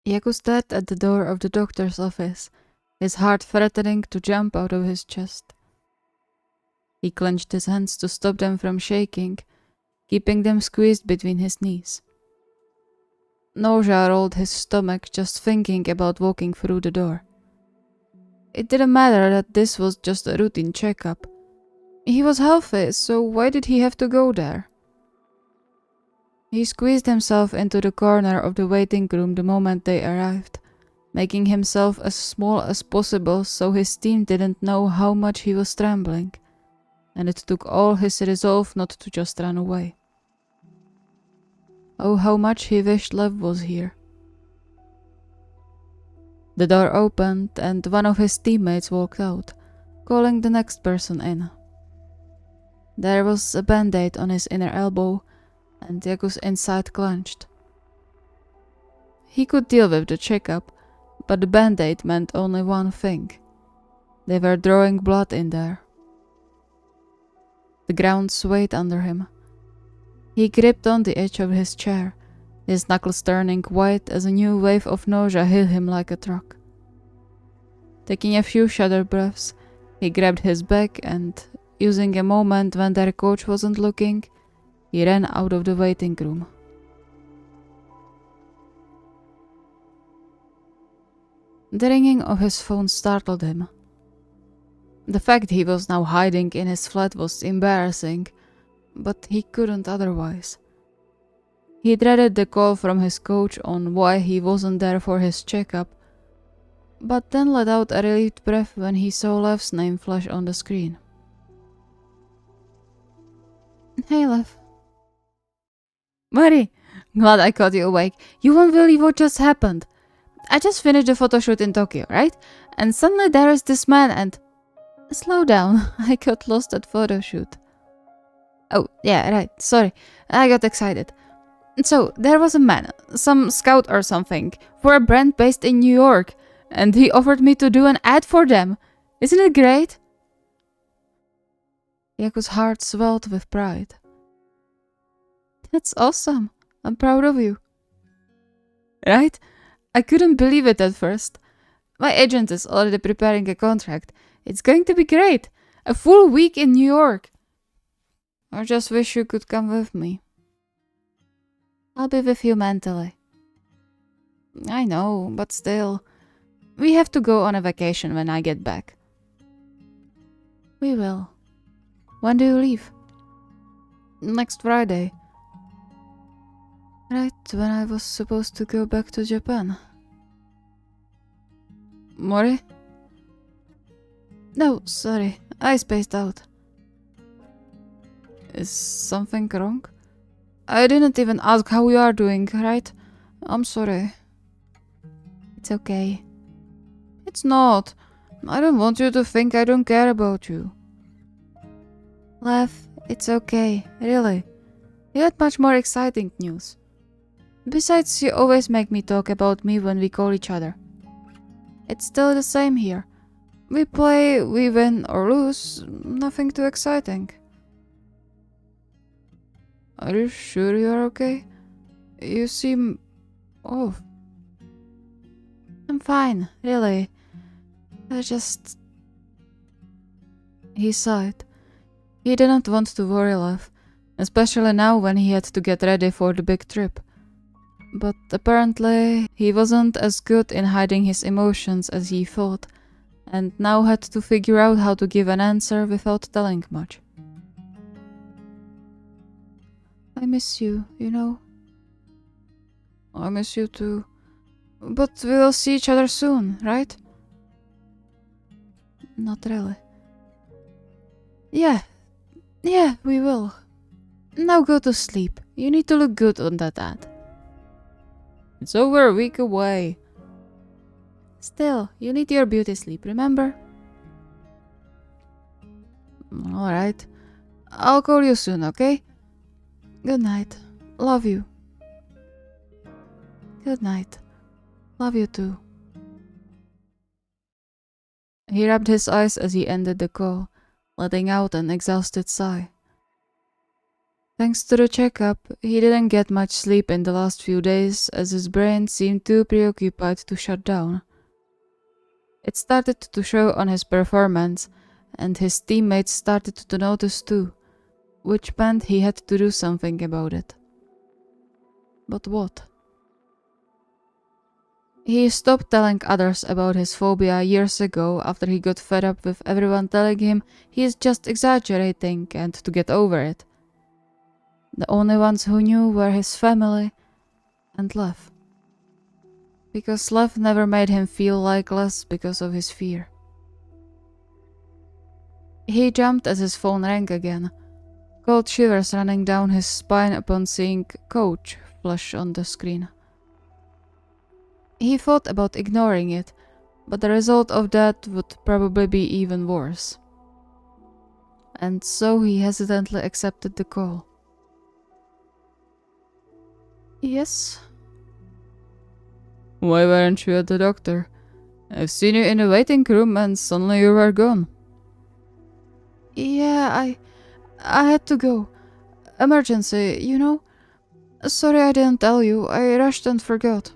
Yaku stood at the door of the doctor's office, his heart threatening to jump out of his chest. He clenched his hands to stop them from shaking, keeping them squeezed between his knees. Nausea rolled his stomach just thinking about walking through the door. It didn't matter that this was just a routine checkup. He was healthy, so why did he have to go there? He squeezed himself into the corner of the waiting room the moment they arrived, making himself as small as possible so his team didn't know how much he was trembling, and it took all his resolve not to just run away. Oh, how much he wished Lev was here. The door opened and one of his teammates walked out, calling the next person in. There was a band-aid on his inner elbow, and Yaku's inside clenched. He could deal with the checkup, but the band-aid meant only one thing. They were drawing blood in there. The ground swayed under him. He gripped on the edge of his chair, his knuckles turning white as a new wave of nausea hit him like a truck. Taking a few shudder breaths, he grabbed his bag and, using a moment when their coach wasn't looking, he ran out of the waiting room. The ringing of his phone startled him. The fact he was now hiding in his flat was embarrassing, but he couldn't otherwise. He dreaded the call from his coach on why he wasn't there for his checkup, but then let out a relieved breath when he saw Lev's name flash on the screen. Hey, Lev. Mari, glad I caught you awake. You won't believe what just happened. I just finished the photo shoot in Tokyo, right? And suddenly there is this man and... Slow down, I got lost at photo shoot. Oh, yeah, right, sorry, I got excited. So, there was a man, some scout or something, for a brand based in New York, and he offered me to do an ad for them. Isn't it great? Yaku's heart swelled with pride. That's awesome. I'm proud of you. Right? I couldn't believe it at first. My agent is already preparing a contract. It's going to be great. A full week in New York. I just wish you could come with me. I'll be with you mentally. I know, but still. We have to go on a vacation when I get back. We will. When do you leave? Next Friday. Right when I was supposed to go back to Japan. Mori? No, sorry. I spaced out. Is something wrong? I didn't even ask how you are doing, right? I'm sorry. It's okay. It's not. I don't want you to think I don't care about you. Lev, it's okay, really. You had much more exciting news. Besides, you always make me talk about me when we call each other. It's still the same here. We play, we win or lose, nothing too exciting. Are you sure you're okay? You seem off. I'm fine, really. I just... He sighed. He didn't want to worry Lev, especially now when he had to get ready for the big trip. But apparently, he wasn't as good in hiding his emotions as he thought, and now had to figure out how to give an answer without telling much. I miss you, you know. I miss you too. But we'll see each other soon, right? Not really. Yeah, we will. Now go to sleep. You need to look good on that ad. It's over a week away. Still, you need your beauty sleep, remember? Alright. I'll call you soon, okay? Good night. Love you. Good night. Love you too. He rubbed his eyes as he ended the call, letting out an exhausted sigh. Thanks to the checkup, he didn't get much sleep in the last few days as his brain seemed too preoccupied to shut down. It started to show on his performance, and his teammates started to notice too, which meant he had to do something about it. But what? He stopped telling others about his phobia years ago after he got fed up with everyone telling him he is just exaggerating and to get over it. The only ones who knew were his family and Lev. Because Lev never made him feel like less because of his fear. He jumped as his phone rang again, cold shivers running down his spine upon seeing "Coach" flash on the screen. He thought about ignoring it, but the result of that would probably be even worse. And so he hesitantly accepted the call. Yes? Why weren't you at the doctor? I've seen you in the waiting room and suddenly you were gone. Yeah, I had to go. Emergency, you know? Sorry I didn't tell you. I rushed and forgot.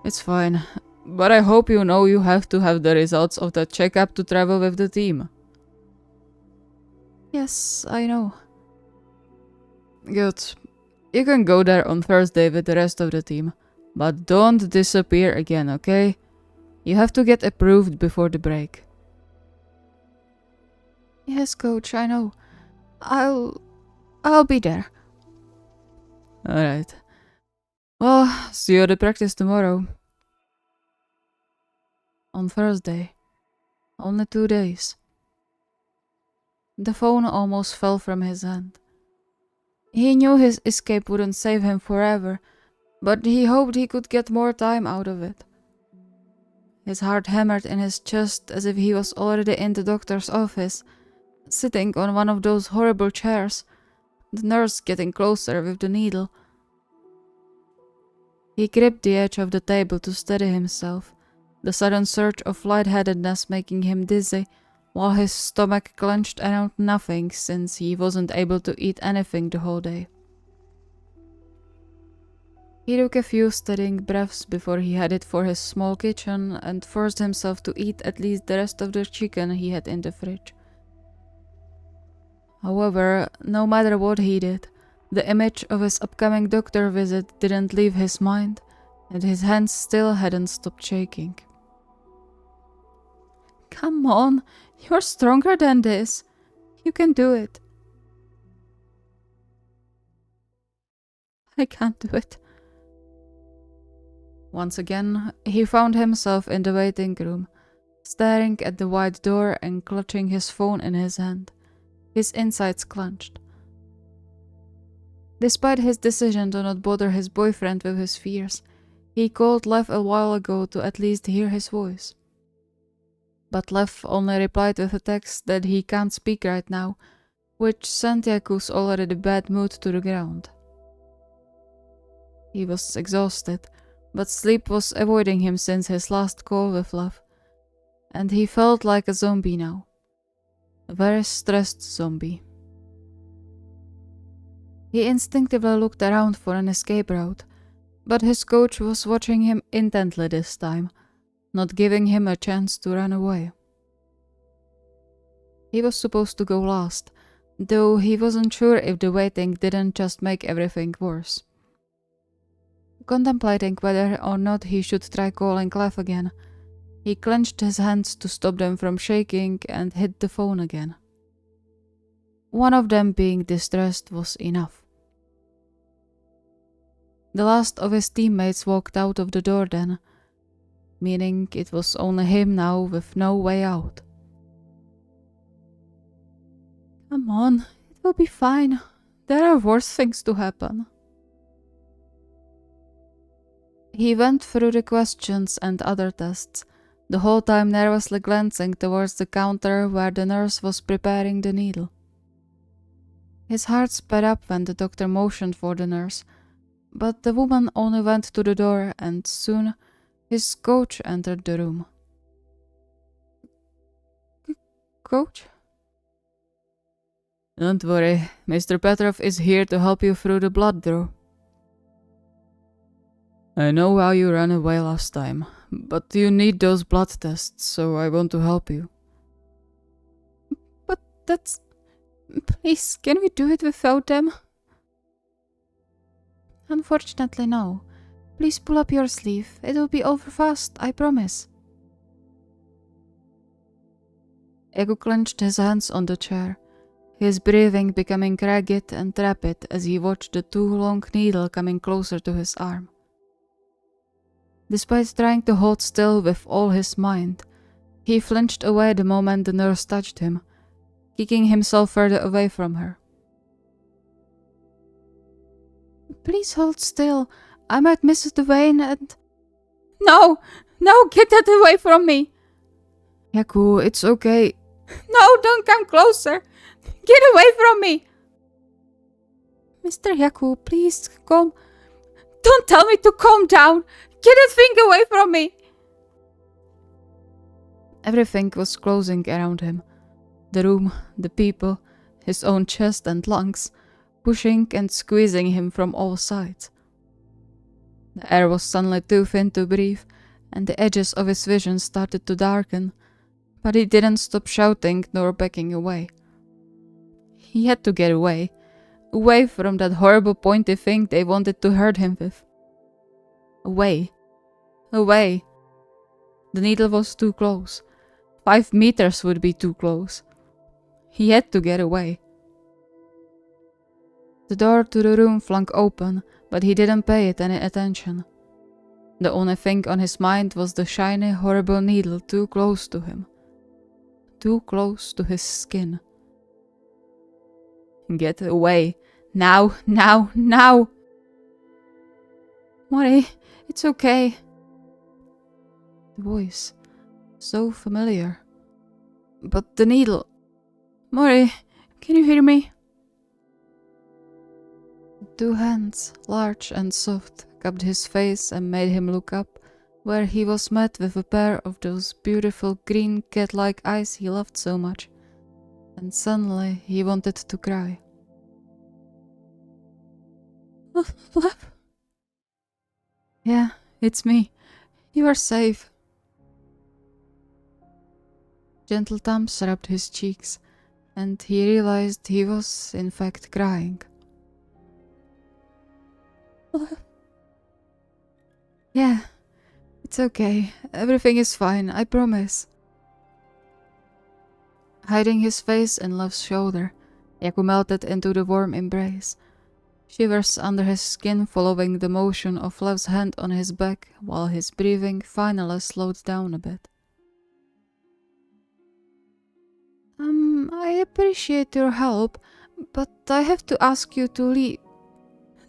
It's fine, but I hope you know you have to have the results of that checkup to travel with the team. Yes, I know. Good. You can go there on Thursday with the rest of the team, but don't disappear again, okay? You have to get approved before the break. Yes, coach, I know. I'll be there. Alright. Well, see you at the practice tomorrow. On Thursday. Only 2 days. The phone almost fell from his hand. He knew his escape wouldn't save him forever, but he hoped he could get more time out of it. His heart hammered in his chest as if he was already in the doctor's office, sitting on one of those horrible chairs, the nurse getting closer with the needle. He gripped the edge of the table to steady himself, the sudden surge of lightheadedness making him dizzy, while his stomach clenched around nothing since he wasn't able to eat anything the whole day. He took a few steadying breaths before he headed for his small kitchen and forced himself to eat at least the rest of the chicken he had in the fridge. However, no matter what he did, the image of his upcoming doctor visit didn't leave his mind, and his hands still hadn't stopped shaking. Come on, you're stronger than this. You can do it. I can't do it. Once again, he found himself in the waiting room, staring at the wide door and clutching his phone in his hand, his insides clenched. Despite his decision to not bother his boyfriend with his fears, he called Lev a while ago to at least hear his voice. But Lev only replied with a text that he can't speak right now, which sent Yaku's already bad mood to the ground. He was exhausted, but sleep was avoiding him since his last call with Lev, and he felt like a zombie now. A very stressed zombie. He instinctively looked around for an escape route, but his coach was watching him intently this time, not giving him a chance to run away. He was supposed to go last, though he wasn't sure if the waiting didn't just make everything worse. Contemplating whether or not he should try calling Lev again, he clenched his hands to stop them from shaking and hit the phone again. One of them being distressed was enough. The last of his teammates walked out of the door then, meaning it was only him now with no way out. Come on, it will be fine. There are worse things to happen. He went through the questions and other tests, the whole time nervously glancing towards the counter where the nurse was preparing the needle. His heart sped up when the doctor motioned for the nurse, but the woman only went to the door and soon his coach entered the room. Coach? Don't worry, Mr. Petrov is here to help you through the blood draw. I know how you ran away last time, but you need those blood tests, so I want to help you. But that's... Please, can we do it without them? Unfortunately, no. Please pull up your sleeve. It will be over fast, I promise. Yaku clenched his hands on the chair, his breathing becoming ragged and rapid as he watched the too long needle coming closer to his arm. Despite trying to hold still with all his mind, he flinched away the moment the nurse touched him, kicking himself further away from her. Please hold still. I might miss the vein and... No! No, get that away from me! Yaku, it's okay. No, don't come closer! Get away from me! Mr. Yaku, please, calm... Don't tell me to calm down! Get that thing away from me! Everything was closing around him. The room, the people, his own chest and lungs, pushing and squeezing him from all sides. The air was suddenly too thin to breathe, and the edges of his vision started to darken, but he didn't stop shouting nor backing away. He had to get away, away from that horrible pointy thing they wanted to hurt him with. Away. Away. The needle was too close. 5 meters would be too close. He had to get away. The door to the room flung open, but he didn't pay it any attention. The only thing on his mind was the shiny, horrible needle too close to him. Too close to his skin. Get away. Now, now, now! Mori, it's okay. The voice. So familiar. But the needle... Mori, can you hear me? 2 hands, large and soft, cupped his face and made him look up, where he was met with a pair of those beautiful green cat-like eyes he loved so much. And suddenly he wanted to cry. Fluff? Yeah, it's me. You are safe. Gentle thumbs rubbed his cheeks, and he realized he was, in fact, crying. Yeah, it's okay. Everything is fine, I promise. Hiding his face in Love's shoulder, Yaku melted into the warm embrace. Shivers under his skin following the motion of Love's hand on his back, while his breathing finally slowed down a bit. I appreciate your help, but I have to ask you to leave.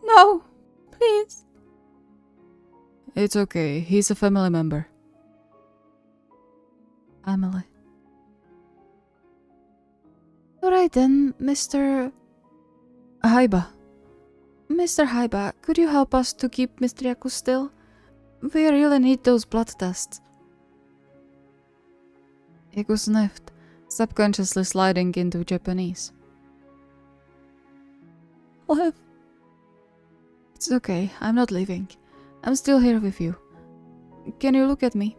No! Please. It's okay. He's a family member. Family. Alright then, Mr. Haiba. Mr. Haiba, could you help us to keep Mr. Yaku still? We really need those blood tests. Yaku sniffed, subconsciously sliding into Japanese. Lev. It's okay, I'm not leaving. I'm still here with you. Can you look at me?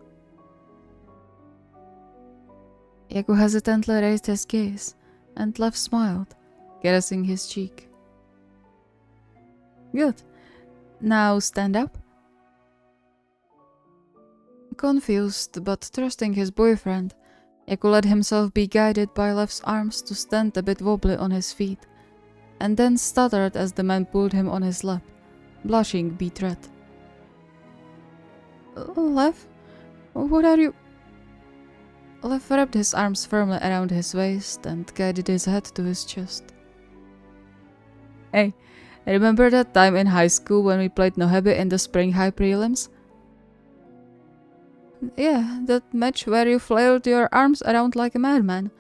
Yaku hesitantly raised his gaze, and Lev smiled, caressing his cheek. Good. Now stand up. Confused, but trusting his boyfriend, Yaku let himself be guided by Lev's arms to stand a bit wobbly on his feet, and then stuttered as the man pulled him on his lap, blushing betrayed. Lev? What are you... Lev wrapped his arms firmly around his waist and guided his head to his chest. Hey, remember that time in high school when we played Nohebe in the spring high prelims? Yeah, that match where you flailed your arms around like a madman.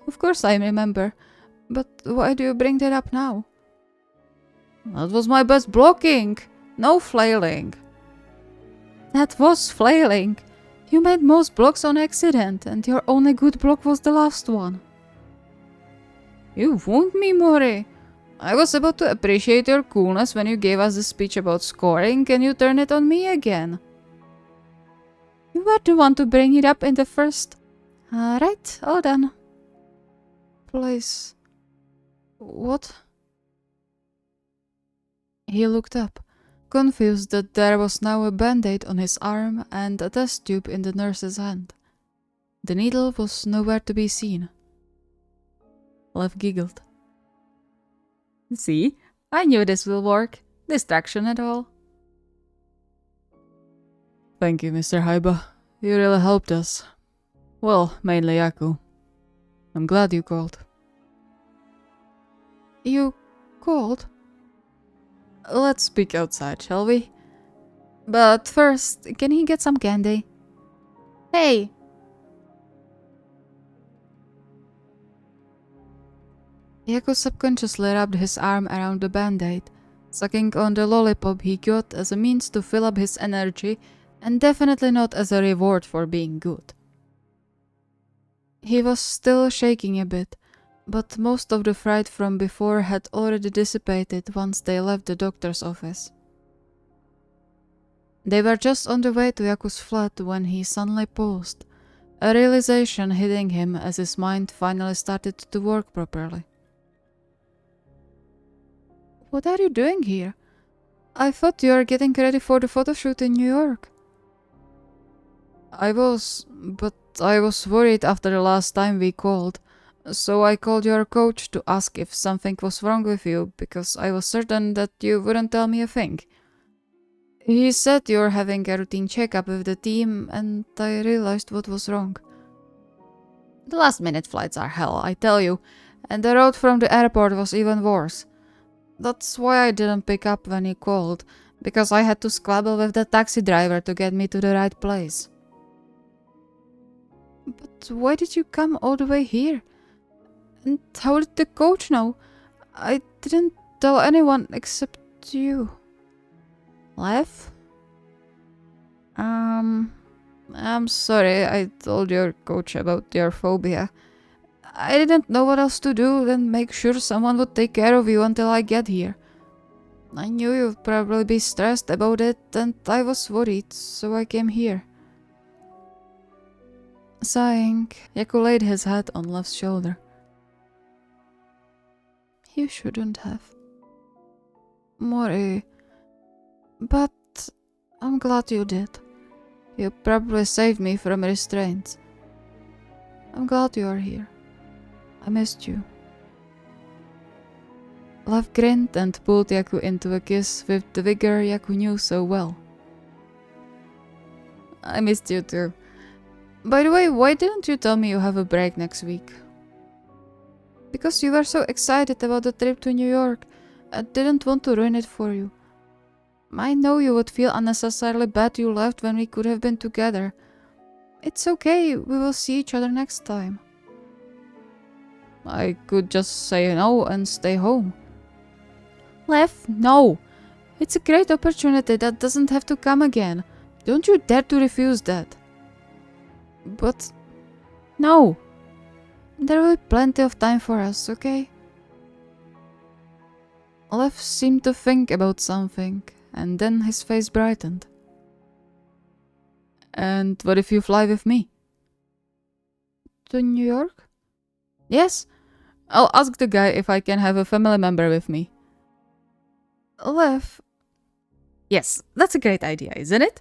Of course I remember, but why do you bring that up now? That was my best blocking, no flailing. That was flailing. You made most blocks on accident, and your only good block was the last one. You wound me, Mori. I was about to appreciate your coolness when you gave us the speech about scoring and you turned it on me again. You were the one to bring it up in the first. Alright, all done. Please. What? He looked up, confused that there was now a band-aid on his arm and a test tube in the nurse's hand. The needle was nowhere to be seen. Lev giggled. See? I knew this will work. Distraction at all. Thank you, Mr. Haiba. You really helped us. Well, mainly Yaku. I'm glad you called. You called? Let's speak outside, shall we? But first, can he get some candy? Hey! Yaku subconsciously wrapped his arm around the band-aid, sucking on the lollipop he got as a means to fill up his energy and definitely not as a reward for being good. He was still shaking a bit, but most of the fright from before had already dissipated once they left the doctor's office. They were just on the way to Yaku's flat when he suddenly paused, a realization hitting him as his mind finally started to work properly. What are you doing here? I thought you were getting ready for the photo shoot in New York. But I was worried after the last time we called, so I called your coach to ask if something was wrong with you, because I was certain that you wouldn't tell me a thing. He said you're having a routine checkup with the team, and I realized what was wrong. The last-minute flights are hell, I tell you, and the road from the airport was even worse. That's why I didn't pick up when he called, because I had to squabble with the taxi driver to get me to the right place. But why did you come all the way here? And how did the coach know? I didn't tell anyone except you. Lev? I'm sorry I told your coach about your phobia. I didn't know what else to do than make sure someone would take care of you until I get here. I knew you'd probably be stressed about it, and I was worried, so I came here. Sighing, Yaku laid his head on Lev's shoulder. You shouldn't have. Mori. But I'm glad you did. You probably saved me from restraints. I'm glad you are here. I missed you. Lev grinned and pulled Yaku into a kiss with the vigor Yaku knew so well. I missed you too. By the way, why didn't you tell me you have a break next week? Because you were so excited about the trip to New York. I didn't want to ruin it for you. I know you would feel unnecessarily bad you left when we could have been together. It's okay, we will see each other next time. I could just say no and stay home. Lev, no! It's a great opportunity that doesn't have to come again. Don't you dare to refuse that. But... no! There will be plenty of time for us, okay? Lev seemed to think about something, and then his face brightened. And what if you fly with me? To New York? Yes. I'll ask the guy if I can have a family member with me. Lev. Yes, that's a great idea, isn't it?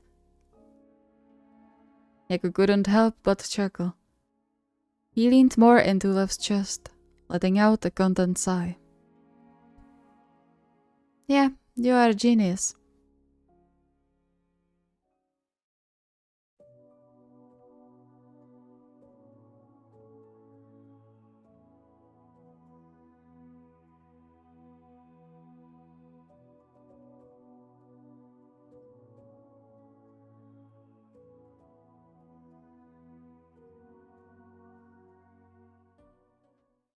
Yaku couldn't help but chuckle. He leaned more into Lev's chest, letting out a content sigh. Yeah, you are a genius.